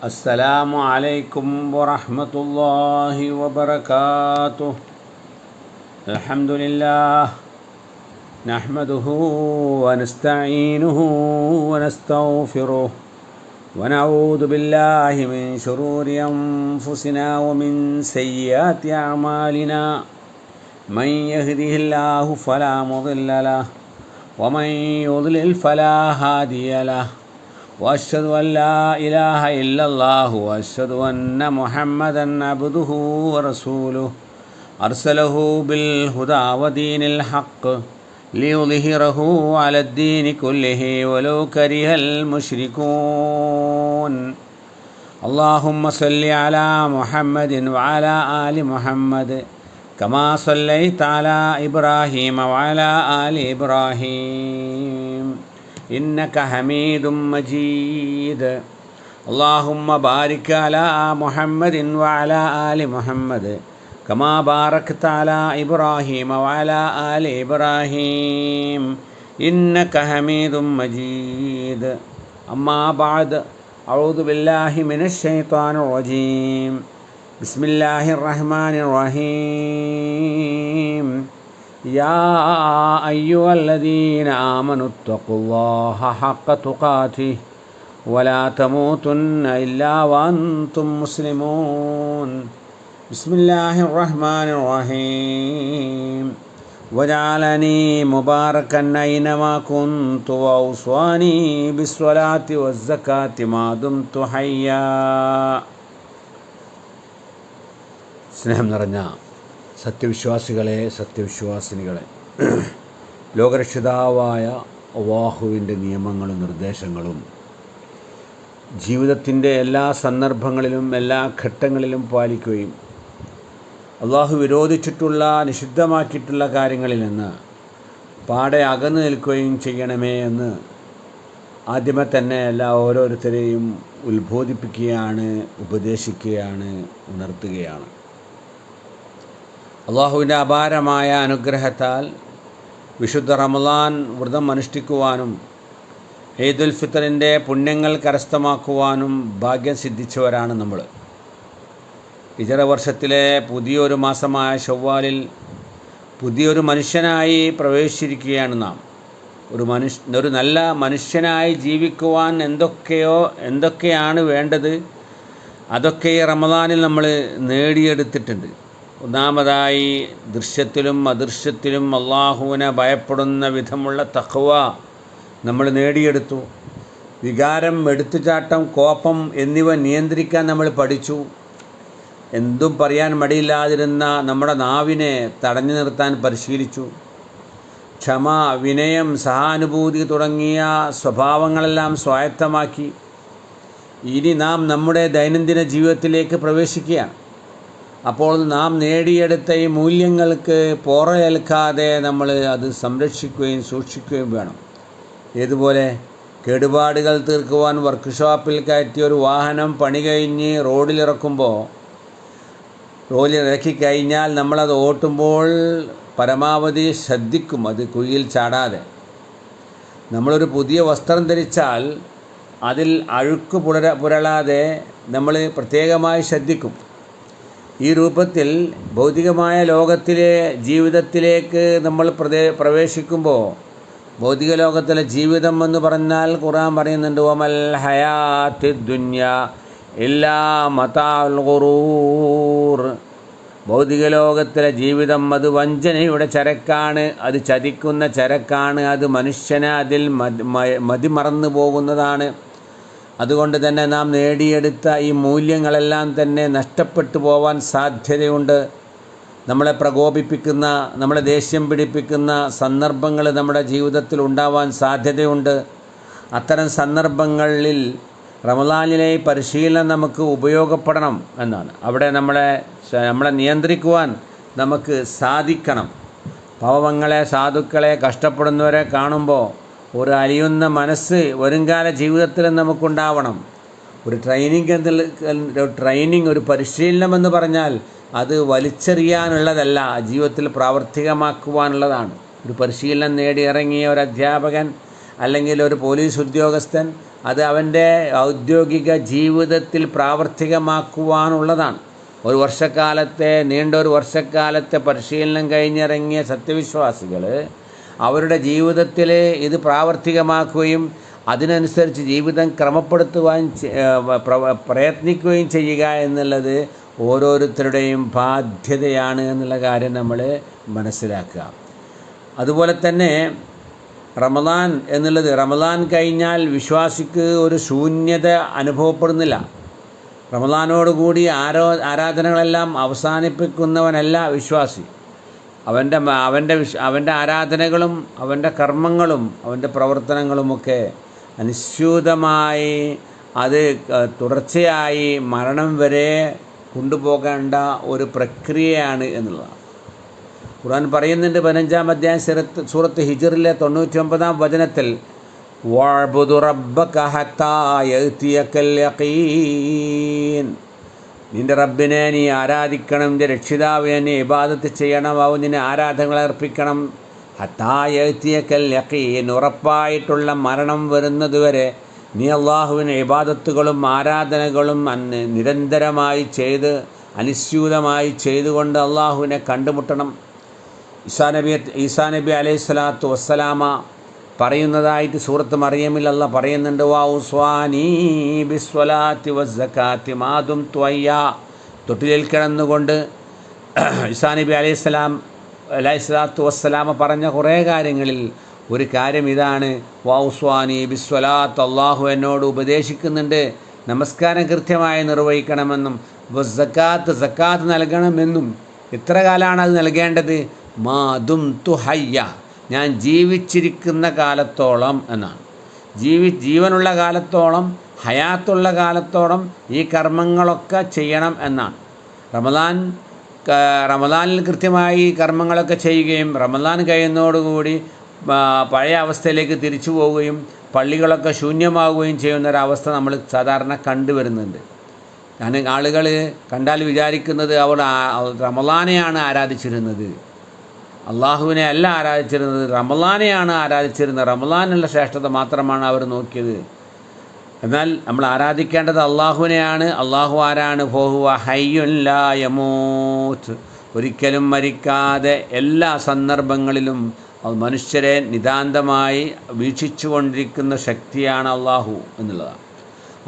अस्सलामु अलैकुम वरहमतुल्लाहि वबरकातुह। अल्हम्दुलिल्लाह नहमदुहु व नस्तईनुहु व नस्तगफिरुह व नऊदु बिल्लाहि मिन शुरूरि अनफुसिना व मिन सय्यिआति अअमालिना। मन यहदिहिल्लाहु फला मुदिल्ल लहु व मन युद्लिल फला हादिय लहु। वअश्हदु अन ला इलाहा इल्लल्लाहु वअश्हदु अन्न मुहम्मदन अब्दुहु व रसूलुहु अरसलहु बिल हुदा व दीनिल हक़्क़ लियुज़हिरहु अलद्दीनि कुल्लिहि वलौ करिहल मुश्रिकून। अल्लाहुम्मा सल्लि अला मुहम्मदिन व अला आलि मुहम्मद कमा सल्लैता अला इब्राहीम व अला आलि इब्राहीम इन्नका हमीदुम मजीद। अल्लाहुम्मा बारिक अला मुहम्मदिन व अला आलि मुहम्मद कमा बारकता अला इब्राहीम व अला आलि इब्राहीम इन्नका हमीदुम मजीद। अम्मा बाद अऊज़ु बिल्लाहि मिनश शैतानिर रजीम। बिस्मिल्लाहिर रहमानिर रहीम। या अय्युहल्लज़ीना आमनुत्तक़ुल्लाहा हक़्क़ तुक़ातिहि वला तमूतुन्ना इल्ला व अंतुम मुस्लिमून। बिस्मिल्लाहिर रहमानिर रहीम। वजअलनी मुबारकन ऐनमा कुन्तु व औसानी बिस्सलाति वज़्ज़काति मा दुम्तु हय्या। സ്നേഹം നിറഞ്ഞ സത്യവിശ്വാസികളെ, സത്യവിശ്വാസിനികളെ, ലോകരക്ഷിതാവായ അല്ലാഹുവിൻ്റെ നിയമങ്ങളും നിർദ്ദേശങ്ങളും ജീവിതത്തിൻ്റെ എല്ലാ സന്ദർഭങ്ങളിലും എല്ലാ ഘട്ടങ്ങളിലും പാലിക്കുകയും അല്ലാഹു വിരോധിച്ചിട്ടുള്ള നിഷിദ്ധമാക്കിയിട്ടുള്ള കാര്യങ്ങളിൽ നിന്ന് പാടെ അകന്നു നിൽക്കുകയും ചെയ്യണമേ എന്ന് ആദ്യമേ തന്നെ ഓരോരുത്തരെയും ഉത്ബോധിപ്പിക്കുകയാണ്, ഉപദേശിക്കുകയാണ്, ഉണർത്തുകയാണ്. അള്ളാഹുവിൻ്റെ അപാരമായ അനുഗ്രഹത്താൽ വിശുദ്ധ റമളാൻ വ്രതം അനുഷ്ഠിക്കുവാനും ഈദുൽ ഫിത്തറിൻ്റെ പുണ്യങ്ങൾ കരസ്ഥമാക്കുവാനും ഭാഗ്യം സിദ്ധിച്ചവരാണ് നമ്മൾ. ഹിജറ വർഷത്തിലെ പുതിയൊരു മാസമായ ശവ്വാലിൽ പുതിയൊരു മനുഷ്യനായി പ്രവേശിച്ചിരിക്കുകയാണ് നാം. ഒരു നല്ല മനുഷ്യനായി ജീവിക്കുവാൻ എന്തൊക്കെയാണ് വേണ്ടത്, അതൊക്കെ ഈ റമളാനിൽ നമ്മൾ നേടിയെടുത്തിട്ടുണ്ട്. ഒന്നാമതായി ദൃശ്യത്തിലും അദൃശ്യത്തിലും അള്ളാഹുവിനെ ഭയപ്പെടുന്ന വിധമുള്ള തഖ്വ നമ്മൾ നേടിയെടുത്തു. വികാരം, എടുത്തുചാട്ടം, കോപം എന്നിവ നിയന്ത്രിക്കാൻ നമ്മൾ പഠിച്ചു. എന്തും പറയാൻ മടിയില്ലാതിരുന്ന നമ്മുടെ നാവിനെ തടഞ്ഞു നിർത്താൻ പരിശീലിച്ചു. ക്ഷമ, വിനയം, സഹാനുഭൂതി തുടങ്ങിയ സ്വഭാവങ്ങളെല്ലാം സ്വായത്തമാക്കി. ഇനി നാം നമ്മുടെ ദൈനംദിന ജീവിതത്തിലേക്ക് പ്രവേശിക്കുകയാണ്. അപ്പോൾ നാം നേടിയെടുത്ത ഈ മൂല്യങ്ങൾക്ക് പോറലേൽക്കാതെ നമ്മൾ അത് സംരക്ഷിക്കുകയും സൂക്ഷിക്കുകയും വേണം. ഏതുപോലെ കേടുപാടുകൾ തീർക്കുവാൻ വർക്ക്ഷോപ്പിൽ കയറ്റിയ ഒരു വാഹനം പണി കഴിഞ്ഞ് റോഡിലിറക്കി കഴിഞ്ഞാൽ നമ്മളത് ഓട്ടുമ്പോൾ പരമാവധി ശ്രദ്ധിക്കും, അത് കുഴിയിൽ ചാടാതെ. നമ്മളൊരു പുതിയ വസ്ത്രം ധരിച്ചാൽ അതിൽ അഴുക്ക് പുരളാതെ നമ്മൾ പ്രത്യേകമായി ശ്രദ്ധിക്കും. ഈ രൂപത്തിൽ ഭൗതികമായ ലോകത്തിലെ ജീവിതത്തിലേക്ക് നമ്മൾ പ്രവേശിക്കുമ്പോൾ, ഭൗതിക ലോകത്തിലെ ജീവിതം എന്ന് പറഞ്ഞാൽ ഖുർആൻ പറയുന്നുണ്ട്, വമൽ ഹയാത്തിദ് ദുനിയ ഇല്ലാ മതാഉൽ ഖുറൂർ. ഭൗതിക ലോകത്തിലെ ജീവിതം അത് വഞ്ചനയുടെ ചരക്കാണ്, അത് ചതിക്കുന്ന ചരക്കാണ്, അത് മനുഷ്യനെ അതിൽ മതിമറന്നു പോകുന്നതാണ്. അതുകൊണ്ട് തന്നെ നാം നേടിയെടുത്ത ഈ മൂല്യങ്ങളെല്ലാം തന്നെ നഷ്ടപ്പെട്ടു പോവാൻ സാധ്യതയുണ്ട്. നമ്മളെ പ്രകോപിപ്പിക്കുന്ന, നമ്മളെ ദേഷ്യം പിടിപ്പിക്കുന്ന സന്ദർഭങ്ങൾ നമ്മുടെ ജീവിതത്തിൽ ഉണ്ടാവാൻ സാധ്യതയുണ്ട്. അത്തരം സന്ദർഭങ്ങളിൽ റമളാനിലെ പരിശീലനം നമുക്ക് ഉപയോഗപ്പെടണം എന്നാണ്. അവിടെ നമ്മളെ നിയന്ത്രിക്കുവാൻ നമുക്ക് സാധിക്കണം. പാവങ്ങളെ, സാധുക്കളെ, കഷ്ടപ്പെടുന്നവരെ കാണുമ്പോൾ ഒരു അലിയുന്ന മനസ്സ് വരുംകാല ജീവിതത്തിൽ നമുക്കുണ്ടാവണം. ഒരു ട്രെയിനിങ്, ഒരു പരിശീലനം എന്ന് പറഞ്ഞാൽ അത് വലിച്ചെറിയാനുള്ളതല്ല, ജീവിതത്തിൽ പ്രാവർത്തികമാക്കുവാനുള്ളതാണ്. ഒരു പരിശീലനം നേടിയിറങ്ങിയ ഒരു അധ്യാപകൻ അല്ലെങ്കിൽ ഒരു പോലീസ് ഉദ്യോഗസ്ഥൻ അത് അവൻ്റെ ഔദ്യോഗിക ജീവിതത്തിൽ പ്രാവർത്തികമാക്കുവാനുള്ളതാണ്. നീണ്ട ഒരു വർഷക്കാലത്തെ പരിശീലനം കഴിഞ്ഞിറങ്ങിയ സത്യവിശ്വാസികൾ അവരുടെ ജീവിതത്തിൽ ഇത് പ്രാവർത്തികമാക്കുകയും അതിനനുസരിച്ച് ജീവിതം ക്രമപ്പെടുത്തുവാൻ പ്രയത്നിക്കുകയും ചെയ്യുക എന്നുള്ളത് ഓരോരുത്തരുടെയും ബാധ്യതയാണ് എന്നുള്ള കാര്യം നമ്മൾ മനസ്സിലാക്കുക. അതുപോലെ തന്നെ റമദാൻ കഴിഞ്ഞാൽ വിശ്വാസിക്ക് ഒരു ശൂന്യത അനുഭവപ്പെടുന്നില്ല. റമദാനോടുകൂടി ആരാധനകളെല്ലാം അവസാനിപ്പിക്കുന്നവനല്ല വിശ്വാസി. അവൻ്റെ ആരാധനകളും അവൻ്റെ കർമ്മങ്ങളും അവൻ്റെ പ്രവർത്തനങ്ങളുമൊക്കെ അനുസ്യൂതമായി അത് തുടർച്ചയായി മരണം വരെ കൊണ്ടുപോകേണ്ട ഒരു പ്രക്രിയയാണ് എന്നുള്ളതാണ്. ഖുർആൻ പറയുന്നുണ്ട് 15-ാം അധ്യായം സൂറത്ത് ഹിജ്റിലെ 99-ാം വചനത്തിൽ വഅബ്ദു റബ്ബക ഹത്താ യഅതിയകൽ യഖീൻ, നിൻ്റെ റബ്ബിനെ നീ ആരാധിക്കണം, നിൻ്റെ രക്ഷിതാവിനെ നീ ഇബാദത്ത് ചെയ്യണം, അവൻ നിന്നെ ആരാധനകൾ അർപ്പിക്കണം. ഹത്താ യഅതിയകൽ യഖീൻ, ഉറപ്പായിട്ടുള്ള മരണം വരുന്നതുവരെ നീ അള്ളാഹുവിന് ഇബാദത്തുകളും ആരാധനകളും നിരന്തരമായി അനുസ്യൂതമായി ചെയ്തുകൊണ്ട് അള്ളാഹുവിനെ കണ്ടുമുട്ടണം. ഈസാ നബി അലൈഹിസ്സലാത്തു വസ്സലാമ പറയുന്നതായിട്ട് സൂറത്ത് മറിയമിൽ അല്ലാഹ് പറയുന്നുണ്ട്, വൗസ്വാനീ ബിസ്വലാത്തി വസ്സകാത്തി മാ ദുംതു ഹയ്യാ. തൊട്ടിലിൽ കിടന്നുകൊണ്ട് ഈസാ നബി അലൈഹിസ്സലാത്തു വസ്സലാമ പറഞ്ഞ കുറേ കാര്യങ്ങളിൽ ഒരു കാര്യം ഇതാണ്, വൗസ്വാനി ബിസ്വലാത്ത്, അള്ളാഹു എന്നോട് ഉപദേശിക്കുന്നുണ്ട് നമസ്കാരം കൃത്യമായി നിർവഹിക്കണമെന്നും സക്കാത്ത് നൽകണമെന്നും. എത്ര കാലമാണ് അത് നൽകേണ്ടത്? മാ ദുംതു ഹയ്യ, ഞാൻ ജീവിച്ചിരിക്കുന്ന കാലത്തോളം എന്നാണ്. ജീവനുള്ള കാലത്തോളം, ഹയാത്തുള്ള കാലത്തോളം ഈ കർമ്മങ്ങളൊക്കെ ചെയ്യണം എന്നാണ്. റമദാനിൽ കൃത്യമായി കർമ്മങ്ങളൊക്കെ ചെയ്യുകയും റമദാൻ കഴിയുന്നതോടുകൂടി പഴയ അവസ്ഥയിലേക്ക് തിരിച്ചു പോവുകയും പള്ളികളൊക്കെ ശൂന്യമാവുകയും ചെയ്യുന്നൊരവസ്ഥ നമ്മൾ സാധാരണ കണ്ടുവരുന്നുണ്ട്. ആളുകൾ കണ്ടാൽ വിചാരിക്കുന്നത് അവർ റമദാനെയാണ് ആരാധിച്ചിരുന്നത്, അള്ളാഹുവിനെ അല്ല ആരാധിച്ചിരുന്നത്, റമദാനെയാണ് ആരാധിച്ചിരുന്നത്. റമദാനുള്ള ശ്രേഷ്ഠത മാത്രമാണ് അവർ നോക്കിയത്. എന്നാൽ നമ്മൾ ആരാധിക്കേണ്ടത് അള്ളാഹുവിനെയാണ്. അള്ളാഹു ആരാണ്? ഫഹുവ ഹയ്യുൻ ലാ യമൂത്ത്, ഒരിക്കലും മരിക്കാതെ എല്ലാ സന്ദർഭങ്ങളിലും മനുഷ്യരെ നിതാന്തമായി വീക്ഷിച്ചു കൊണ്ടിരിക്കുന്ന ശക്തിയാണ് അള്ളാഹു എന്നുള്ളതാണ്.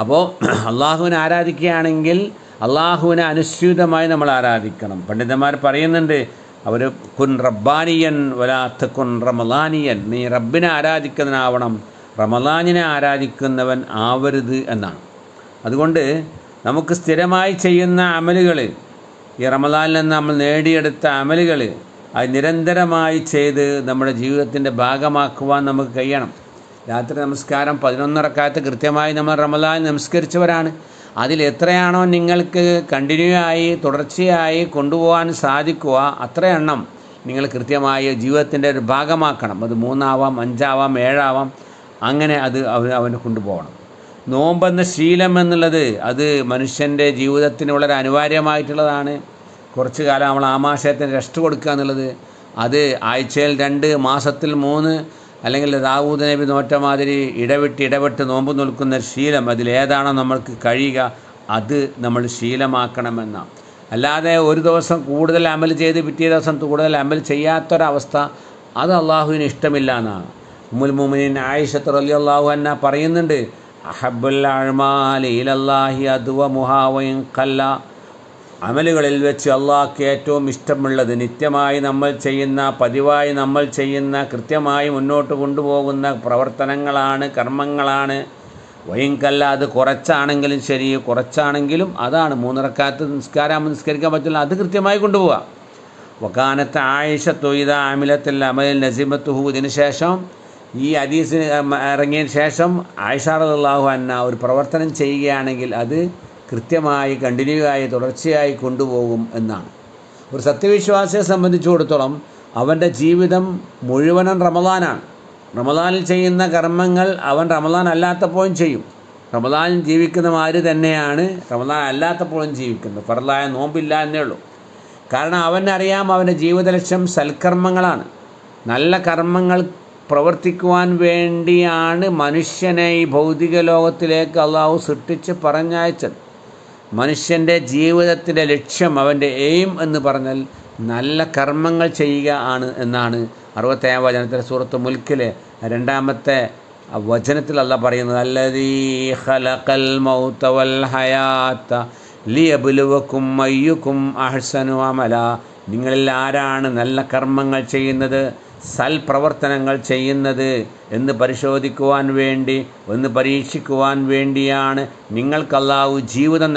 അപ്പോൾ അള്ളാഹുവിനെ ആരാധിക്കുകയാണെങ്കിൽ അള്ളാഹുവിനെ അനുസ്യൂതമായി നമ്മൾ ആരാധിക്കണം. പണ്ഡിതന്മാർ പറയുന്നുണ്ട്, അവർ കുൻ റബ്ബാനിയൻ വലാത്ത കുൻ റമദാനിയൻ, നീ റബ്ബിനെ ആരാധിക്കുന്നവനാവണം, റമദാനിനെ ആരാധിക്കുന്നവൻ ആവരുത് എന്നാണ്. അതുകൊണ്ട് നമുക്ക് സ്ഥിരമായി ചെയ്യുന്ന അമലുകൾ, ഈ റമദാനിൽ നിന്ന് നമ്മൾ നേടിയെടുത്ത അമലുകൾ അത് നിരന്തരമായി ചെയ്ത് നമ്മുടെ ജീവിതത്തിൻ്റെ ഭാഗമാക്കുവാൻ നമുക്ക് കഴിയണം. രാത്രി നമസ്കാരം 11 റക്അത്ത് കൃത്യമായി നമ്മൾ റമദാൻ നമസ്കരിച്ചവരാണ്. അതിൽ എത്രയാണോ നിങ്ങൾക്ക് കണ്ടിന്യൂ ആയി തുടർച്ചയായി കൊണ്ടുപോകാൻ സാധിക്കുക അത്ര എണ്ണം നിങ്ങൾ കൃത്യമായി ജീവിതത്തിൻ്റെ ഒരു ഭാഗമാക്കണം. അത് 3 ആവാം, 5 ആവാം, 7 ആവാം, അങ്ങനെ അത് അവന് കൊണ്ടുപോകണം. നോമ്പെന്ന ശീലം എന്നുള്ളത് അത് മനുഷ്യൻ്റെ ജീവിതത്തിന് വളരെ അനിവാര്യമായിട്ടുള്ളതാണ്. കുറച്ച് കാലം നമ്മൾ ആമാശയത്തിന് റെസ്റ്റ് കൊടുക്കുക എന്നുള്ളത്, അത് ആഴ്ചയിൽ 2, മാസത്തിൽ 3, അല്ലെങ്കിൽ ദാവൂദ് നബി നോറ്റ മാതിരി ഇടവിട്ട് നോമ്പ് നിൽക്കുന്ന ശീലം, അതിലേതാണോ നമ്മൾക്ക് കഴിയുക അത് നമ്മൾ ശീലമാക്കണമെന്നാണ്. അല്ലാതെ ഒരു ദിവസം കൂടുതൽ അമൽ ചെയ്ത് പിറ്റേ ദിവസം കൂടുതൽ അമൽ ചെയ്യാത്തൊരവസ്ഥ, അത് അള്ളാഹുവിന് ഇഷ്ടമില്ല എന്നാണ്. ഉമ്മുൽ മുഅ്മിനീൻ ആയിഷത്ത് റളിയല്ലാഹു അൻഹ പറയുന്നുണ്ട്, അഹബ്ബുൽ അഅ്മാലി ഇലല്ലാഹി അദ്വമുഹാ വഇൻ ഖല്ല, അമലുകളിൽ വെച്ച് അള്ളാഹ്ക്ക് ഏറ്റവും ഇഷ്ടമുള്ളത് നിത്യമായി നമ്മൾ ചെയ്യുന്ന, പതിവായി നമ്മൾ ചെയ്യുന്ന, കൃത്യമായി മുന്നോട്ട് കൊണ്ടുപോകുന്ന പ്രവർത്തനങ്ങളാണ്, കർമ്മങ്ങളാണ്. വൈങ്കല്ല, അത് കുറച്ചാണെങ്കിലും ശരി, കുറച്ചാണെങ്കിലും അതാണ്. 3 റക്അത്ത് നിസ്കരിക്കാൻ പറ്റില്ല, അത് കൃത്യമായി കൊണ്ടുപോവുക. വകാനത്ത് ആയിഷത്തു ഇദാ അമിലത്തിൽ അമലിൽ നസിമത്തുഹു, ഇതിന് ശേഷം ഈ ഹദീസ് ഇറങ്ങിയതിന് ശേഷം ആയിഷ റളിയല്ലാഹു അൻഹ ഒരു പ്രവർത്തനം ചെയ്യുകയാണെങ്കിൽ അത് കൃത്യമായി കണ്ടിന്യൂ ആയി തുടർച്ചയായി കൊണ്ടുപോകും എന്നാണ്. ഒരു സത്യവിശ്വാസിയെ സംബന്ധിച്ചിടത്തോളം അവൻ്റെ ജീവിതം മുഴുവനും റമദാനാണ്. റമദാനിൽ ചെയ്യുന്ന കർമ്മങ്ങൾ അവൻ റമദാൻ അല്ലാത്തപ്പോഴും ചെയ്യും. റമദാനിൽ ജീവിക്കുന്നമാര് തന്നെയാണ് റമദാൻ അല്ലാത്തപ്പോഴും ജീവിക്കുന്നത്. ഫർളായ നോമ്പില്ല എന്നേ ഉള്ളൂ. കാരണം അവനറിയാം അവൻ്റെ ജീവിത ലക്ഷ്യം സൽക്കർമ്മങ്ങളാണ്. നല്ല കർമ്മങ്ങൾ പ്രവർത്തിക്കുവാൻ വേണ്ടിയാണ് മനുഷ്യനെ ഈ ഭൗതിക ലോകത്തിലേക്ക് അള്ളാഹു സൃഷ്ടിച്ച് പറഞ്ഞയച്ചത്. മനുഷ്യൻ്റെ ജീവിതത്തിൻ്റെ ലക്ഷ്യം, അവൻ്റെ എയിം എന്ന് പറഞ്ഞാൽ നല്ല കർമ്മങ്ങൾ ചെയ്യുക ആണ് എന്നാണ് 67 വചനത്തിലെ സൂറത്ത് മുൽക്കിലെ 2-ാമത്തെ വചനത്തിൽ അള്ളാഹ് പറയുന്നത്. അല്ലദീ ഖലഖൽ മൗത വൽ ഹയാത ലിയബ്ലുവക്കും അയ്യുക്കും അഹ്സനു അമല. നിങ്ങളിൽ ആരാണ് നല്ല കർമ്മങ്ങൾ ചെയ്യുന്നത്, സൽപ്രവർത്തനങ്ങൾ ചെയ്യുന്നത് എന്ന് പരിശോധിക്കുവാൻ വേണ്ടി, ഒന്ന് പരീക്ഷിക്കുവാൻ വേണ്ടിയാണ് നിങ്ങൾക്ക് അല്ലാഹു ജീവിതം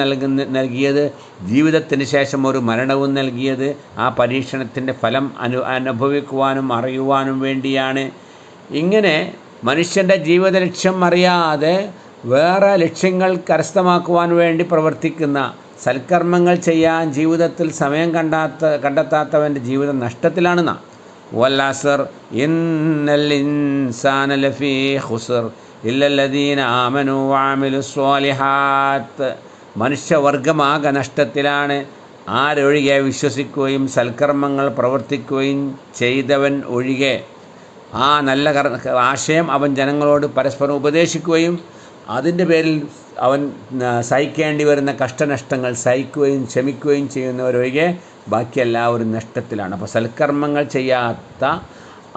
നൽകിയത്, ജീവിതത്തിന് ശേഷം ഒരു മരണവും നൽകിയത്. ആ പരീക്ഷണത്തിൻ്റെ ഫലം അനുഭവിക്കുവാനും അറിയുവാനും വേണ്ടിയാണ്. ഇങ്ങനെ മനുഷ്യൻ്റെ ജീവിത ലക്ഷ്യം അറിയാതെ വേറെ ലക്ഷ്യങ്ങൾ കരസ്ഥമാക്കുവാൻ വേണ്ടി പ്രവർത്തിക്കുന്ന, സൽക്കർമ്മങ്ങൾ ചെയ്യാൻ ജീവിതത്തിൽ സമയം കണ്ടെത്താത്തവൻ്റെ ജീവിതം നഷ്ടത്തിലാണെന്നാ. വല്ലസർ ഇന്നൽ ഇൻസാന ലഫീ ഖുസ്ർ ഇല്ലല്ലദീന ആമനു വഅമിലു സ്വാലിഹാത്ത്. മനുഷ്യവർഗമാകെ നഷ്ടത്തിലാണ്, ആരൊഴികെ വിശ്വസിക്കുകയും സൽക്കർമ്മങ്ങൾ പ്രവർത്തിക്കുകയും ചെയ്തവൻ ഒഴികെ. ആ നല്ല ആശയം അവൻ ജനങ്ങളോട് പരസ്പരം ഉപദേശിക്കുകയും അതിൻ്റെ പേരിൽ അവൻ സഹിക്കേണ്ടി വരുന്ന കഷ്ടനഷ്ടങ്ങൾ സഹിക്കുകയും ക്ഷമിക്കുകയും ചെയ്യുന്നവരൊഴികെ ബാക്കി എല്ലാവരും നഷ്ടത്തിലാണ്. അപ്പോൾ സൽക്കർമ്മങ്ങൾ ചെയ്യാത്ത,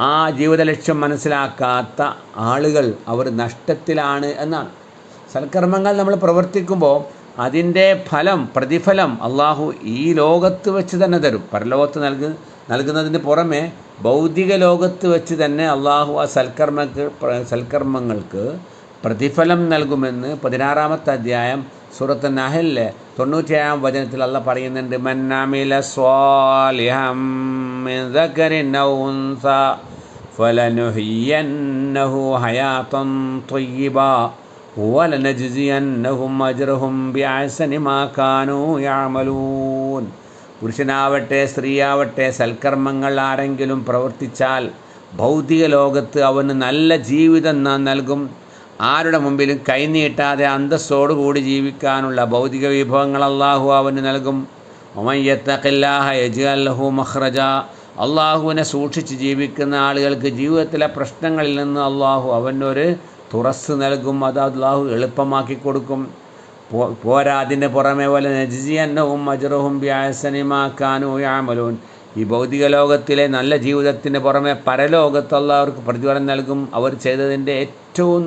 ആ ജീവിത ലക്ഷ്യം മനസ്സിലാക്കാത്ത ആളുകൾ അവർ നഷ്ടത്തിലാണ് എന്നാണ്. സൽക്കർമ്മങ്ങൾ നമ്മൾ പ്രവർത്തിക്കുമ്പോൾ അതിൻ്റെ പ്രതിഫലം അള്ളാഹു ഈ ലോകത്ത് വെച്ച് തന്നെ തരും. പരലോകത്ത് നൽകുന്നതിന് പുറമെ ഭൗതിക ലോകത്ത് വെച്ച് തന്നെ അള്ളാഹു ആ സൽക്കർമ്മങ്ങൾക്ക് പ്രതിഫലം നൽകുമെന്ന് 16-ാമത്തെ അധ്യായം സൂറത്ത് നഹലിലെ 97-ാം വചനത്തിൽ അള്ളാഹ് പറയുന്നുണ്ട്. മൻ അമില സ്വാലിഹൻ മിൻ ദക്കരിൻ ഔ ഉൻസ ഫലനുഹ്യിയന്നഹു ഹയാതൻ ത്വയ്യിബ വലനജ്സിയന്നഹും അജ്റഹും ബിഅഹ്സനി മാ കാനൂ യഅമലൂൻ. പുരുഷനാവട്ടെ സ്ത്രീയാവട്ടെ സൽക്കർമ്മങ്ങൾ ആരെങ്കിലും പ്രവർത്തിച്ചാൽ ഭൗതിക ലോകത്ത് അവന് നല്ല ജീവിതം നാം നൽകും. ആരുടെ മുമ്പിലും കൈനീട്ടാതെ അന്തസ്സോടുകൂടി ജീവിക്കാനുള്ള ഭൗതിക വിഭവങ്ങൾ അള്ളാഹു അവന് നൽകും. വമൻ യത്തഖില്ലാഹ യജ്അൽ ലഹു മഖ്റജ. അള്ളാഹുവിനെ സൂക്ഷിച്ച് ജീവിക്കുന്ന ആളുകൾക്ക് ജീവിതത്തിലെ പ്രശ്നങ്ങളിൽ നിന്ന് അള്ളാഹു അവനൊരു തുറസ് നൽകും, അത് അള്ളാഹു എളുപ്പമാക്കി കൊടുക്കും. പോരാ, അതിൻ്റെ പുറമെ പോലെ നജ്സിയന്നഹും അജ്റഹും ബിഅഹ്സനി മാ കാനൂ യഅമലൂൻ. ഈ ഭൗതിക ലോകത്തിലെ നല്ല ജീവിതത്തിന് പുറമെ പരലോകത്ത് അള്ളാഹു പ്രതിഫലം നൽകും. അവർ ചെയ്തതിൻ്റെ ഏറ്റവും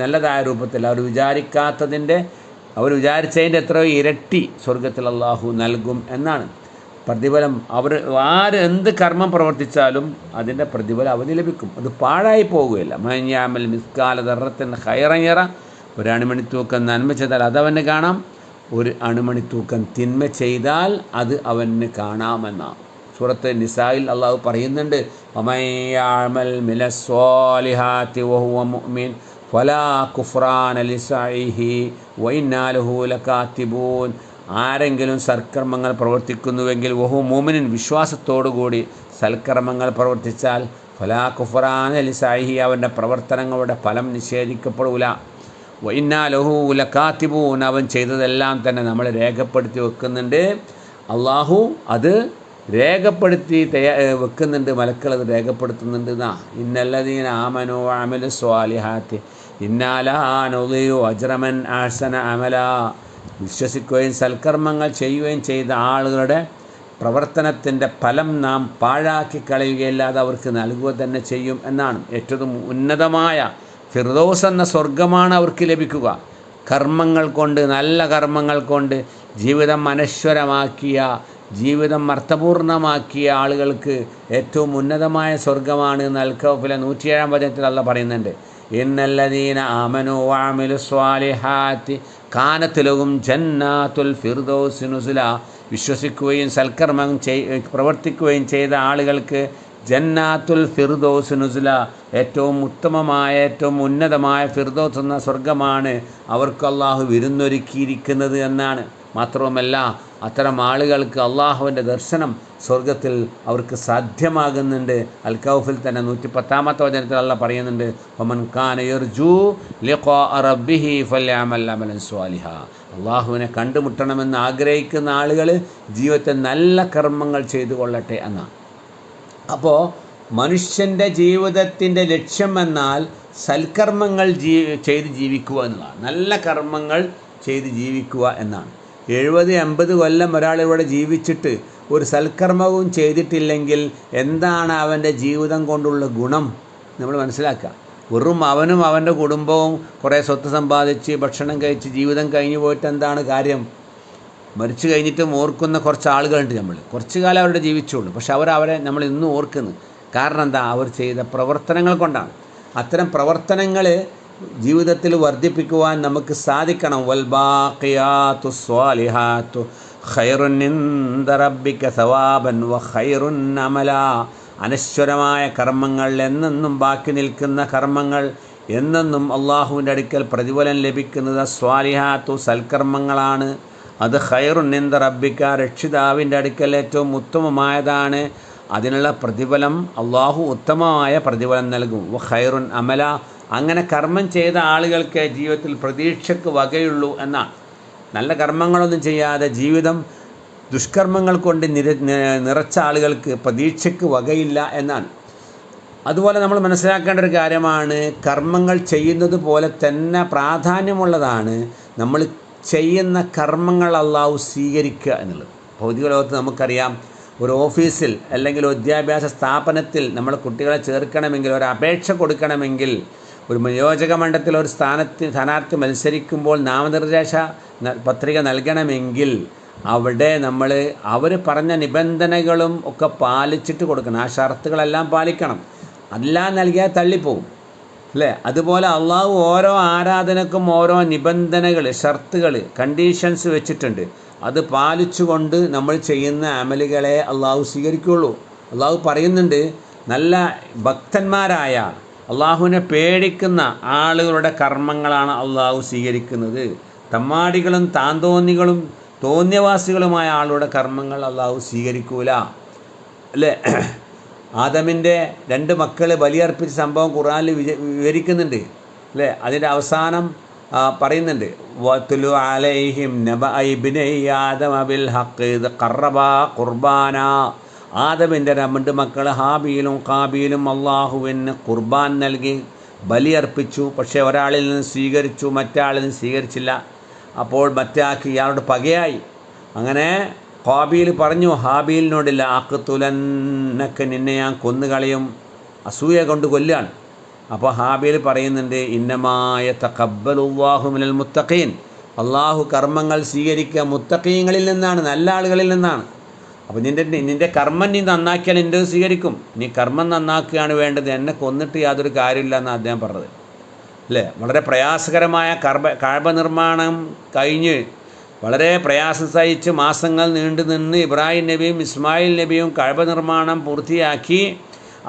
നല്ലതായ രൂപത്തിൽ, അവർ വിചാരിച്ചതിൻ്റെ എത്രയോ ഇരട്ടി സ്വർഗത്തിൽ അള്ളാഹു നൽകും എന്നാണ് പ്രതിഫലം. എന്ത് കർമ്മം പ്രവർത്തിച്ചാലും അതിൻ്റെ പ്രതിഫലം അവന് ലഭിക്കും, അത് പാഴായി പോകുകയില്ല. മൻ യഅമൽ മിസ്കാല ദർറത്തിൻ ഖൈറൻ യറ. ഒരു അണുമണിത്തൂക്കം നന്മ ചെയ്താൽ അതവന് കാണാം, ഒരു അണുമണിത്തൂക്കം തിന്മ ചെയ്താൽ അത് അവന് കാണാമെന്നാണ്. സൂറത്ത് നിസായിൽ അള്ളാഹു പറയുന്നുണ്ട്, വമൻ യഅമൽ മിനസ് സ്വാലിഹാത്തി വഹുവ മുഅ്മിൻ ഫലാ കുഫ്രാന ലിസഇഹി വഇന്നാ ലഹു ലകാതിബൂൻ. ആരെങ്കിലും സൽക്കർമ്മങ്ങൾ പ്രവർത്തിക്കുന്നുവെങ്കിൽ വഹു മുഅ്മിൻ, വിശ്വാസത്തോടുകൂടി സൽക്കർമ്മങ്ങൾ പ്രവർത്തിച്ചാൽ ഫലാ കുഫ്രാന ലിസഇഹി, അവൻ്റെ പ്രവർത്തനങ്ങളുടെ ഫലം നിഷേധിക്കപ്പെടൂല. വഇന്നാ ലഹു ലകാതിബൂൻ, അവൻ ചെയ്തതെല്ലാം തന്നെ നമ്മൾ രേഖപ്പെടുത്തി വെക്കുന്നുണ്ട്. അള്ളാഹു അത് രേഖപ്പെടുത്തി വെക്കുന്നുണ്ട്, മലക്കൾ അത് രേഖപ്പെടുത്തുന്നുണ്ട്. ഇന്നല്ലദീന ആമനു വഅമിലു സ്വാലിഹാത്തി ഇന്നാ ലാ നുളിഉ അജ്റ മൻ അഹ്സന അമല. വിശ്വസിക്കുകയും സൽക്കർമ്മങ്ങൾ ചെയ്യുകയും ചെയ്ത ആളുകളുടെ പ്രവർത്തനത്തിൻ്റെ ഫലം നാം പാഴാക്കി കളയുകയല്ലാതെ അവർക്ക് നൽകുക തന്നെ ചെയ്യും എന്നാണ്. ഏറ്റവും ഉന്നതമായ ഫിർദൗസ് എന്ന സ്വർഗമാണ് അവർക്ക് ലഭിക്കുക. കർമ്മങ്ങൾ കൊണ്ട്, നല്ല കർമ്മങ്ങൾ കൊണ്ട് ജീവിതം അനശ്വരമാക്കിയ, ജീവിതം അർത്ഥപൂർണ്ണമാക്കിയ ആളുകൾക്ക് ഏറ്റവും ഉന്നതമായ സ്വർഗമാണ് എന്ന് അൽ-കഹ്ഫിലെ 107-ാം വചനത്തിൽ അല്ലാഹ് പറയുന്നുണ്ട്. ഇന്നല്ലദീന ആമനു വഅമിലു സ്വാലിഹാത്തി കാനത് ലഹും ജന്നാത്തുൽ ഫിർദൗസി നുസുല. വിശ്വസിക്കുകയും സൽക്കർമ്മം പ്രവർത്തിക്കുകയും ചെയ്ത ആളുകൾക്ക് ജന്നാത്തുൽ ഫിർദൗസ് നുസുല, ഏറ്റവും ഉത്തമമായ, ഏറ്റവും ഉന്നതമായ ഫിർദൗസ് എന്ന സ്വർഗമാണ് അവർക്ക് അള്ളാഹു വിരുന്നൊരുക്കിയിരിക്കുന്നത് എന്നാണ്. മാത്രവുമല്ല, അത്തരം ആളുകൾക്ക് അള്ളാഹുവിൻ്റെ ദർശനം സ്വർഗത്തിൽ അവർക്ക് സാധ്യമാകുന്നുണ്ട്. അൽ-കഹ്ഫിൽ തന്നെ 110-ാമത്തെ വചനത്തിൽ അള്ളാഹ് പറയുന്നുണ്ട്, വമൻ കാന യർജു ലിഖാഅ റബ്ബിഹി ഫൽയഅമൽ അമലൻ സ്വാലിഹാ. അള്ളാഹുവിനെ കണ്ടുമുട്ടണമെന്ന് ആഗ്രഹിക്കുന്ന ആളുകൾ ജീവിതത്തിൽ നല്ല കർമ്മങ്ങൾ ചെയ്തു കൊള്ളട്ടെ എന്നാണ്. അപ്പോൾ മനുഷ്യൻ്റെ ജീവിതത്തിൻ്റെ ലക്ഷ്യം എന്നാൽ സൽക്കർമ്മങ്ങൾ ചെയ്ത് ജീവിക്കുക എന്നതാണ്. നല്ല കർമ്മങ്ങൾ ചെയ്ത് ജീവിക്കുക എന്നാണ്. 70-80 കൊല്ലം ഒരാളിവിടെ ജീവിച്ചിട്ട് ഒരു സൽക്കർമ്മവും ചെയ്തിട്ടില്ലെങ്കിൽ എന്താണ് അവൻ്റെ ജീവിതം കൊണ്ടുള്ള ഗുണം നമ്മൾ മനസ്സിലാക്കുക. വെറും അവനും അവൻ്റെ കുടുംബവും കുറേ സ്വത്ത് സമ്പാദിച്ച് ഭക്ഷണം കഴിച്ച് ജീവിതം കഴിഞ്ഞു പോയിട്ട് എന്താണ് കാര്യം? മരിച്ചു കഴിഞ്ഞിട്ടും ഓർക്കുന്ന കുറച്ച് ആളുകളുണ്ട്. നമ്മൾ കുറച്ച് കാലം അവരുടെ ജീവിച്ചുള്ളൂ, പക്ഷെ അവരെ നമ്മൾ ഇന്നും ഓർക്കുന്നു. കാരണം എന്താ? അവർ ചെയ്ത പ്രവർത്തനങ്ങൾ കൊണ്ടാണ്. അത്തരം പ്രവർത്തനങ്ങൾ ജീവിതത്തിൽ വർദ്ധിപ്പിക്കുവാൻ നമുക്ക് സാധിക്കണം. വൽ ബാഖിയാതു സ്വാലിഹാതു ഖൈറുൻ ഇൻദ റബ്ബിക സവാബൻ വ ഖൈറുൻ അമലാ. അനശ്വരമായ കർമ്മങ്ങൾ, എന്നെന്നും ബാക്കി നിൽക്കുന്ന കർമ്മങ്ങൾ, എന്നെന്നും അള്ളാഹുവിൻ്റെ അടുക്കൽ പ്രതിഫലം ലഭിക്കുന്നത് സ്വാലിഹാത്തു സൽക്കർമ്മങ്ങളാണ്. അത് ഖൈറുൻ ഇൻദ റബ്ബിക രക്ഷിതാവിൻ്റെ അടുക്കൽ ഏറ്റവും ഉത്തമമായതാണ്. അതിനുള്ള പ്രതിഫലം അള്ളാഹു ഉത്തമമായ പ്രതിഫലം നൽകും. വ ഖൈറുൻ അമല. അങ്ങനെ കർമ്മം ചെയ്ത ആളുകൾക്ക് ജീവിതത്തിൽ പ്രതീക്ഷയ്ക്ക് വകയുള്ളൂ എന്നാണ്. നല്ല കർമ്മങ്ങളൊന്നും ചെയ്യാതെ ജീവിതം ദുഷ്കർമ്മങ്ങൾ കൊണ്ട് നിറച്ച ആളുകൾക്ക് പ്രതീക്ഷയ്ക്ക് വകയില്ല എന്നാണ്. അതുപോലെ നമ്മൾ മനസ്സിലാക്കേണ്ട ഒരു കാര്യമാണ്, കർമ്മങ്ങൾ ചെയ്യുന്നത് പോലെ തന്നെ പ്രാധാന്യമുള്ളതാണ് നമ്മൾ ചെയ്യുന്ന കർമ്മങ്ങൾ അള്ളാഹു സ്വീകരിക്കുക എന്നുള്ളത്. ഭൗതിക ലോകത്ത് നമുക്കറിയാം, ഒരു ഓഫീസിൽ അല്ലെങ്കിൽ വിദ്യാഭ്യാസ സ്ഥാപനത്തിൽ നമ്മൾ കുട്ടികളെ ചേർക്കണമെങ്കിൽ, ഒരു അപേക്ഷ കൊടുക്കണമെങ്കിൽ, ഒരു നിയോജക മണ്ഡലത്തിൽ ഒരു സ്ഥാനാർത്ഥി മത്സരിക്കുമ്പോൾ നാമനിർദ്ദേശ പത്രിക നൽകണമെങ്കിൽ അവിടെ അവർ പറഞ്ഞ നിബന്ധനകളും ഒക്കെ പാലിച്ചിട്ട് കൊടുക്കണം. ആ ഷർത്തുകളെല്ലാം പാലിക്കണം. അതെല്ലാം നൽകിയാൽ തള്ളിപ്പോവും അല്ലേ? അതുപോലെ അള്ളാഹു ഓരോ ആരാധനക്കും ഓരോ നിബന്ധനകൾ, ഷർത്തുകൾ, കണ്ടീഷൻസ് വെച്ചിട്ടുണ്ട്. അത് പാലിച്ചുകൊണ്ട് നമ്മൾ ചെയ്യുന്ന അമലുകളെ അള്ളാഹു സ്വീകരിക്കുകയുള്ളൂ. അള്ളാഹു പറയുന്നുണ്ട്, നല്ല ഭക്തന്മാരായ അള്ളാഹുവിനെ പേടിക്കുന്ന ആളുകളുടെ കർമ്മങ്ങളാണ് അള്ളാഹു സ്വീകരിക്കുന്നത്. തമ്മാടികളും താന്തോന്നികളും തോന്നിയവാസികളുമായ ആളുടെ കർമ്മങ്ങൾ അള്ളാഹു സ്വീകരിക്കൂല അല്ലേ? ആദമിൻ്റെ 2 മക്കൾ ബലിയർപ്പിച്ച സംഭവം ഖുർആനിൽ വിവരിക്കുന്നുണ്ട് അല്ലേ? അതിൻ്റെ അവസാനം പറയുന്നുണ്ട്, വതുലു അലൈഹിം നബഅ ഇബ്നൈ ആദമ ബിൽ ഹഖ് ഇദ് ഖറബാ ഖുർബാനാ. ആദമിൻ്റെ 2 മക്കൾ ഹാബീലും ഖാബീലും അള്ളാഹുവിന് ഖുർബാൻ നൽകി ബലിയർപ്പിച്ചു. പക്ഷേ ഒരാളിൽ നിന്ന് സ്വീകരിച്ചു, മറ്റാളിൽ നിന്ന് സ്വീകരിച്ചില്ല. അപ്പോൾ മറ്റാൾക്ക് ഇയാളോട് പകയായി. അങ്ങനെ ഖാബീൽ പറഞ്ഞു ഹാബീലിനോടില്ല, അഖ്തുലന്നക, നിന്നെ ഞാൻ കൊന്നുകളയും. അസൂയ കൊണ്ട് കൊല്ലുകയാണ്. അപ്പോൾ ഹാബീൽ പറയുന്നുണ്ട്, ഇന്നമാ യതഖബ്ബലുല്ലാഹു മിനൽ മുത്തഖീൻ. അള്ളാഹു കർമ്മങ്ങൾ സ്വീകരിക്കുക മുത്തഖീങ്ങളിൽ നിന്നാണ്, നല്ല ആളുകളിൽ നിന്നാണ്. അപ്പോൾ നിൻ്റെ കർമ്മം നീ നന്നാക്കിയാൽ നിൻ്റെ സ്വീകരിക്കും. നീ കർമ്മം നന്നാക്കുകയാണ് വേണ്ടത്, എന്നെ കൊന്നിട്ട് യാതൊരു കാര്യമില്ല എന്നാണ് അദ്ദേഹം പറഞ്ഞത് അല്ലേ? വളരെ പ്രയാസകരമായ കഅബ നിർമ്മാണം കഴിഞ്ഞ് വളരെ പ്രയാസം സഹിച്ച് മാസങ്ങൾ നീണ്ടു നിന്ന് ഇബ്രാഹിം നബിയും ഇസ്മായിൽ നബിയും കഅബ നിർമ്മാണം പൂർത്തിയാക്കി.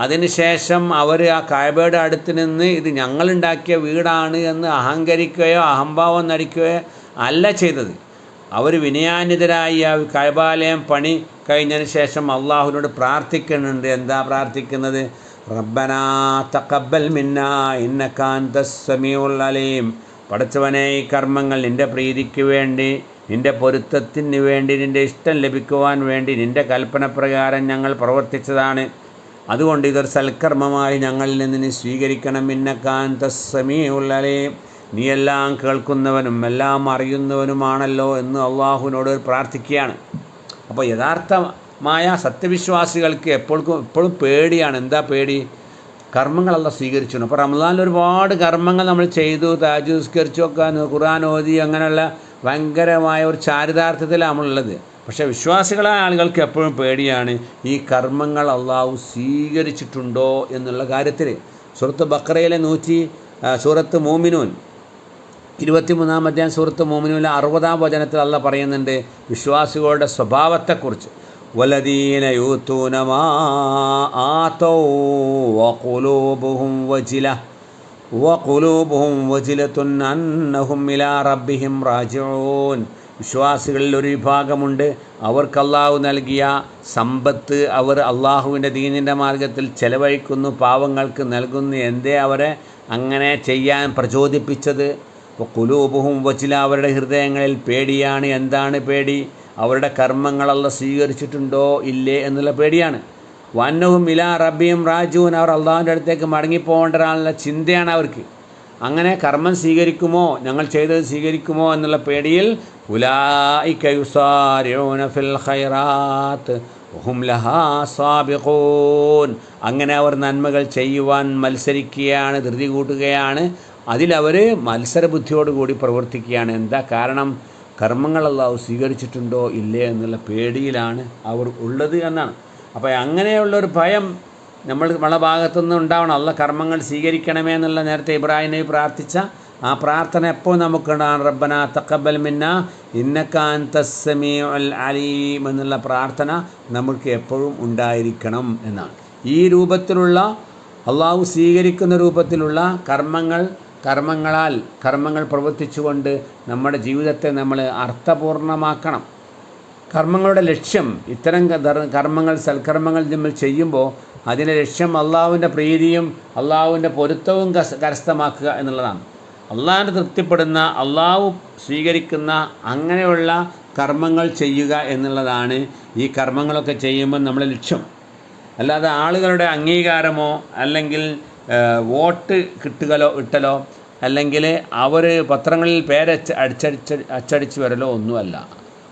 അതിനുശേഷം അവർ ആ കഅബയുടെ അടുത്ത് നിന്ന് ഇത് ഞങ്ങളുണ്ടാക്കിയ വീടാണ് എന്ന് അഹങ്കരിക്കുകയോ അഹംഭാവം നടിക്കുകയോ അല്ല ചെയ്തത്. അവർ വിനയാന്വിതരായി ആ കഅബാലയം പണി കഴിഞ്ഞതിന് ശേഷം അള്ളാഹുവിനോട് പ്രാർത്ഥിക്കുന്നുണ്ട്. എന്താ പ്രാർത്ഥിക്കുന്നത്? റബ്ബനാ തഖബ്ബൽ മിന്നാ ഇന്നക അൻതസ് സമീഉൽ അലീം. പടച്ചവനെ, ഈ കർമ്മങ്ങൾ നിൻ്റെ പ്രീതിക്ക് വേണ്ടി, നിൻ്റെ പൊരുത്തത്തിന് വേണ്ടി, നിൻ്റെ ഇഷ്ടം ലഭിക്കുവാൻ വേണ്ടി നിൻ്റെ കൽപ്പന പ്രകാരം ഞങ്ങൾ പ്രവർത്തിച്ചതാണ്. അതുകൊണ്ട് ഇതൊരു സൽക്കർമ്മമായി ഞങ്ങളിൽ നിന്ന് നീ സ്വീകരിക്കണം. ഇന്നക അൻതസ് സമീഉൽ അലീം. നീ എല്ലാം കേൾക്കുന്നവനും എല്ലാം അറിയുന്നവനുമാണല്ലോ എന്ന് അള്ളാഹുവിനോട് പ്രാർത്ഥിക്കുകയാണ്. അപ്പോൾ യഥാർത്ഥമായ സത്യവിശ്വാസികൾക്ക് എപ്പോഴും പേടിയാണ്. എന്താ പേടി? കർമ്മങ്ങളെല്ലാം സ്വീകരിച്ചു. അപ്പോൾ റമദാനിൽ ഒരുപാട് കർമ്മങ്ങൾ നമ്മൾ ചെയ്തു, താജ് നിസ്കരിച്ചു, ഒക്കെ ഖുർആൻ ഓതി, അങ്ങനെയുള്ള ഭയങ്കരമായ ഒരു ചാരിതാർത്ഥ്യത്തിലാണ് നമ്മളുള്ളത്. പക്ഷേ വിശ്വാസികളായ ആളുകൾക്ക് എപ്പോഴും പേടിയാണ്, ഈ കർമ്മങ്ങൾ അള്ളാഹു സ്വീകരിച്ചിട്ടുണ്ടോ എന്നുള്ള കാര്യത്തിൽ. സൂറത്ത് ബഖറയിലെ സൂറത്ത് മൂമിനൂൻ 23-ാം അധ്യായം സൂറത്ത് മൂമിനൂനിലെ 60-ാം വചനത്തിൽ അള്ളാഹ് പറയുന്നുണ്ട് വിശ്വാസികളുടെ സ്വഭാവത്തെക്കുറിച്ച്. വലദീന യൂതൂന മാ ആതൗ വഖുലൂബുഹും വജിലത്തുൻ അന്നഹും ഇലാ റബ്ബിഹിം റാജിഊൻ. വിശ്വാസികളിൽ ഒരു വിഭാഗമുണ്ട്, അവർക്ക് അള്ളാഹു നൽകിയ സമ്പത്ത് അവർ അള്ളാഹുവിൻ്റെ ദീനിൻ്റെ മാർഗത്തിൽ ചെലവഴിക്കുന്നു, പാവങ്ങൾക്ക് നൽകുന്നു. എന്തേ അവരെ അങ്ങനെ ചെയ്യാൻ പ്രചോദിപ്പിച്ചത്? ഖുലൂബുഹും വജില, അവരുടെ ഹൃദയങ്ങളിൽ പേടിയാണ്. എന്താണ് പേടി? അവരുടെ കർമ്മങ്ങൾ അല്ലാഹു സ്വീകരിച്ചിട്ടുണ്ടോ ഇല്ലേ എന്നുള്ള പേടിയാണ്. വന്നഹും ഇലാ റബ്ബിയും റാജൂൻ, അവർ അള്ളാഹുവിൻ്റെ അടുത്തേക്ക് മടങ്ങിപ്പോകേണ്ടതാണുള്ള ചിന്തയാണ് അവർക്ക്. അങ്ങനെ കർമ്മം സ്വീകരിക്കുമോ, ഞങ്ങൾ ചെയ്തത് സ്വീകരിക്കുമോ എന്നുള്ള പേടിയിൽ ഉലൈക യുസാരിഊന ഫിൽ ഖൈറാത്ത് വഹും ലഹാ സാബിഖൂൻ, അങ്ങനെ അവർ നന്മകൾ ചെയ്യുവാൻ മത്സരിക്കുകയാണ്, ധൃതി കൂട്ടുകയാണ്, അതിലവർ മത്സരബുദ്ധിയോടുകൂടി പ്രവർത്തിക്കുകയാണ്. എന്താ കാരണം? കർമ്മങ്ങൾ അല്ലാഹു സ്വീകരിച്ചിട്ടുണ്ടോ ഇല്ലേ എന്നുള്ള പേടിയിലാണ് അവർ ഉള്ളത് എന്നാണ്. അപ്പോൾ അങ്ങനെയുള്ളൊരു ഭയം നമ്മളെ ഭാഗത്തുനിന്ന് ഉണ്ടാവണം. അല്ലാഹ് കർമ്മങ്ങൾ സ്വീകരിക്കണമേ എന്നുള്ള നേരത്തെ ഇബ്രാഹിം നബി പ്രാർത്ഥിച്ച ആ പ്രാർത്ഥന എപ്പോൾ നമുക്കുണ്ടാകണം. റബ്ബന തഖബ്ബൽ മിന്ന ഇന്നക അൻതസ് സമീഉൽ അലീം എന്നുള്ള പ്രാർത്ഥന നമുക്ക് എപ്പോഴും ഉണ്ടായിരിക്കണം എന്നാണ്. ഈ രൂപത്തിലുള്ള അള്ളാഹു സ്വീകരിക്കുന്ന രൂപത്തിലുള്ള കർമ്മങ്ങൾ പ്രവർത്തിച്ചുകൊണ്ട് നമ്മുടെ ജീവിതത്തെ നമ്മൾ അർത്ഥപൂർണ്ണമാക്കണം. കർമ്മങ്ങളുടെ ലക്ഷ്യം, ഇത്തരം കർമ്മങ്ങൾ സൽക്കർമ്മങ്ങൾ നമ്മൾ ചെയ്യുമ്പോൾ അതിൻ്റെ ലക്ഷ്യം അള്ളാഹുവിൻ്റെ പ്രീതിയും അള്ളാഹുവിൻ്റെ പൊരുത്തവും കരസ്ഥമാക്കുക എന്നുള്ളതാണ്. അള്ളാഹുവിനെ തൃപ്തിപ്പെടുന്ന, അള്ളാഹു സ്വീകരിക്കുന്ന അങ്ങനെയുള്ള കർമ്മങ്ങൾ ചെയ്യുക എന്നുള്ളതാണ് ഈ കർമ്മങ്ങളൊക്കെ ചെയ്യുമ്പോൾ നമ്മളെ ലക്ഷ്യം. അല്ലാതെ ആളുകളുടെ അംഗീകാരമോ അല്ലെങ്കിൽ വോട്ട് കിട്ടലോ അല്ലെങ്കിൽ അവർ പത്രങ്ങളിൽ അച്ചടിച്ച് വരലോ ഒന്നുമല്ല.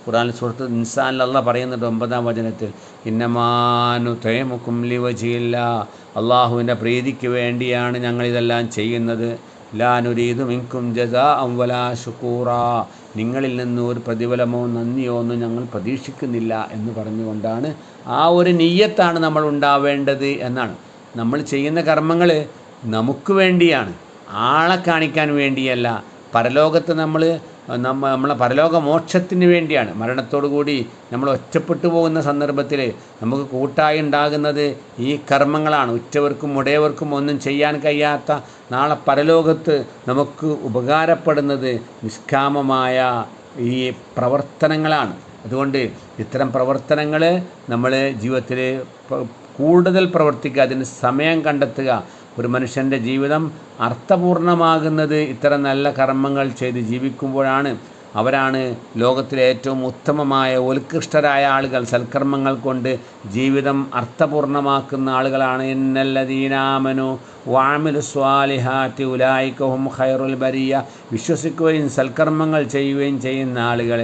ഖുർആനിൽ സൂറത്ത് ഇൻസാനിൽ അല്ലാഹ് പറയുന്നുണ്ട് 9-ാം വചനത്തിൽ, ഇന്നമാനു തൈമുക്കും ലിവജില്ല, അള്ളാഹുവിൻ്റെ പ്രീതിക്ക് വേണ്ടിയാണ് ഞങ്ങളിതെല്ലാം ചെയ്യുന്നത്. ലാ നുരീദു മിൻകും ജസാഅൻ വലാ ശുകൂറാ, നിങ്ങളിൽ നിന്ന് ഒരു പ്രതിഫലമോ നന്ദിയോ ഒന്നും ഞങ്ങൾ പ്രതീക്ഷിക്കുന്നില്ല എന്ന് പറഞ്ഞുകൊണ്ടാണ് ആ ഒരു നിയ്യത്താണ് നമ്മൾ ഉണ്ടാവേണ്ടത് എന്നാണ്. നമ്മൾ ചെയ്യുന്ന കർമ്മങ്ങൾ നമുക്ക് വേണ്ടിയാണ്, ആളെ കാണിക്കാൻ വേണ്ടിയല്ല. പരലോകത്ത് നമ്മളെ പരലോക മോക്ഷത്തിന് വേണ്ടിയാണ്. മരണത്തോടു കൂടി നമ്മൾ ഒറ്റപ്പെട്ടു പോകുന്ന സന്ദർഭത്തിൽ നമുക്ക് കൂട്ടായി ഉണ്ടാകുന്നത് ഈ കർമ്മങ്ങളാണ്. ഉറ്റവർക്കും ഉടയവർക്കും ഒന്നും ചെയ്യാൻ കഴിയാത്ത നാളെ പരലോകത്ത് നമുക്ക് ഉപകാരപ്പെടുന്നത് നിഷ്കാമമായ ഈ പ്രവർത്തനങ്ങളാണ്. അതുകൊണ്ട് ഇത്തരം പ്രവർത്തനങ്ങൾ നമ്മൾ ജീവിതത്തിൽ കൂടുതൽ പ്രവർത്തിക്കുക, അതിന് സമയം കണ്ടെത്തുക. ഒരു മനുഷ്യൻ്റെ ജീവിതം അർത്ഥപൂർണ്ണമാകുന്നത് ഇത്തരം നല്ല കർമ്മങ്ങൾ ചെയ്ത് ജീവിക്കുമ്പോഴാണ്. അവരാണ് ലോകത്തിലെ ഏറ്റവും ഉത്തമമായ ഉത്കൃഷ്ടരായ ആളുകൾ. സൽക്കർമ്മങ്ങൾ കൊണ്ട് ജീവിതം അർത്ഥപൂർണ്ണമാക്കുന്ന ആളുകളാണ്. ഇന്നല്ലദീന ആമനു വഅമിലു സ്വാലിഹാത്തി ഉലൈക ഹും ഖൈറുൽ ബരിയ, വിശ്വസിക്കുകയും സൽക്കർമ്മങ്ങൾ ചെയ്യുകയും ചെയ്യുന്ന ആളുകൾ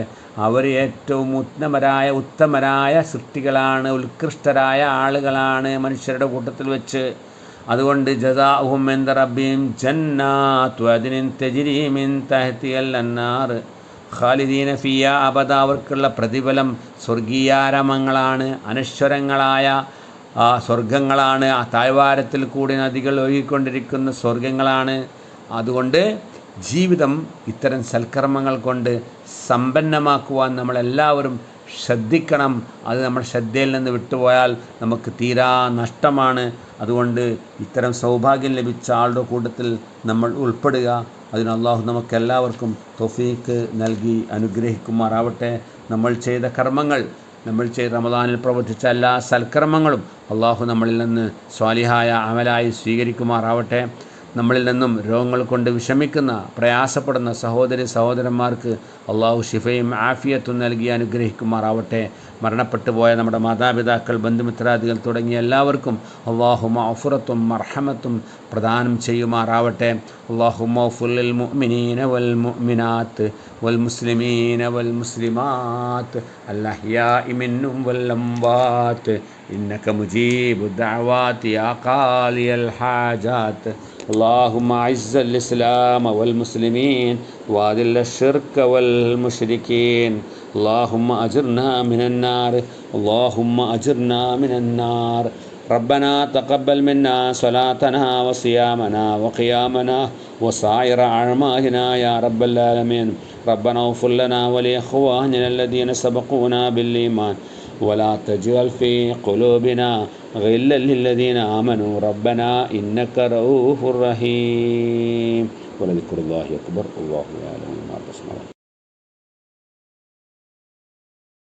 അവർ ഏറ്റവും ഉത്തമരായ സൃഷ്ടികളാണ്, ഉത്കൃഷ്ടരായ ആളുകളാണ് മനുഷ്യരുടെ കൂട്ടത്തിൽ വെച്ച്. അതുകൊണ്ട് ജസാഉഹും ഇൻദ റബ്ബിഹിം ജന്നാത്തു അദ്നിൻ തജ്രി മിൻ തഹ്തിഹൽ അൻഹാർ ഖാലിദീന ഫിയ്ഹാ അബദ, അവർക്കുള്ള പ്രതിഫലം സ്വർഗീയാരമങ്ങളാണ്, അനശ്വരങ്ങളായ സ്വർഗങ്ങളാണ്. ആ താഴ്വാരത്തിൽ കൂടി നദികൾ ഒഴുകിക്കൊണ്ടിരിക്കുന്ന സ്വർഗങ്ങളാണ്. അതുകൊണ്ട് ജീവിതം ഇത്തരം സൽക്കർമ്മങ്ങൾ കൊണ്ട് സമ്പന്നമാക്കുവാൻ നമ്മളെല്ലാവരും ശ്രദ്ധിക്കണം. അത് നമ്മുടെ ശ്രദ്ധയിൽ നിന്ന് വിട്ടുപോയാൽ നമുക്ക് തീരാ നഷ്ടമാണ്. അതുകൊണ്ട് ഇത്തരം സൗഭാഗ്യം ലഭിച്ച ആളുടെ കൂട്ടത്തിൽ നമ്മൾ ഉൾപ്പെടുക. അതിന് അള്ളാഹു നമുക്കെല്ലാവർക്കും തൗഫീക്ക് നൽകി അനുഗ്രഹിക്കുമാറാവട്ടെ. നമ്മൾ ചെയ്ത റമദാനിൽ പ്രവർത്തിച്ച എല്ലാ സൽക്കർമ്മങ്ങളും അള്ളാഹു നമ്മളിൽ നിന്ന് സ്വാലിഹായ അമലായി സ്വീകരിക്കുമാറാവട്ടെ. നമ്മളിൽ നിന്നും രോഗങ്ങൾ കൊണ്ട് വിഷമിക്കുന്ന പ്രയാസപ്പെടുന്ന സഹോദരന്മാർക്ക് അള്ളാഹു ശിഫയും ആഫിയത്തും നൽകി അനുഗ്രഹിക്കുമാറാവട്ടെ. മരണപ്പെട്ടു പോയ നമ്മുടെ മാതാപിതാക്കൾ, ബന്ധുമിത്രാദികൾ തുടങ്ങിയ എല്ലാവർക്കും അള്ളാഹു മഗ്ഫിറത്തും മർഹമത്തും പ്രദാനം ചെയ്യുമാറാവട്ടെ. അള്ളാഹു മഗ്ഫിർ മുഅ്മിനീന വൽ മുഅ്മിനാത്ത് വൽ മുസ്ലിമീന വൽ മുസ്ലിമാത്ത് അൽ അഹ്യാഇ മിൻഹും വൽ അംവാത്ത് ഇന്നക മുജീബു ദഅവാതി യാ ഖാലിയൽ ഹാജാത്ത്. اللهم أعز الإسلام والمسلمين وأذل الشرك والمشركين. اللهم أجرنا من النار. ربنا تقبل منا صلاتنا وصيامنا وقيامنا وسائر أعمالنا يا رب العالمين. ربنا اغفر لنا ولإخواننا الذين سبقونا بالإيمان ولا تجعل في قلوبنا غلا للذين آمنوا ربنا إنك رؤوف رحيم. ولذكر الله أكبر. الله يعلم ما تصنعون.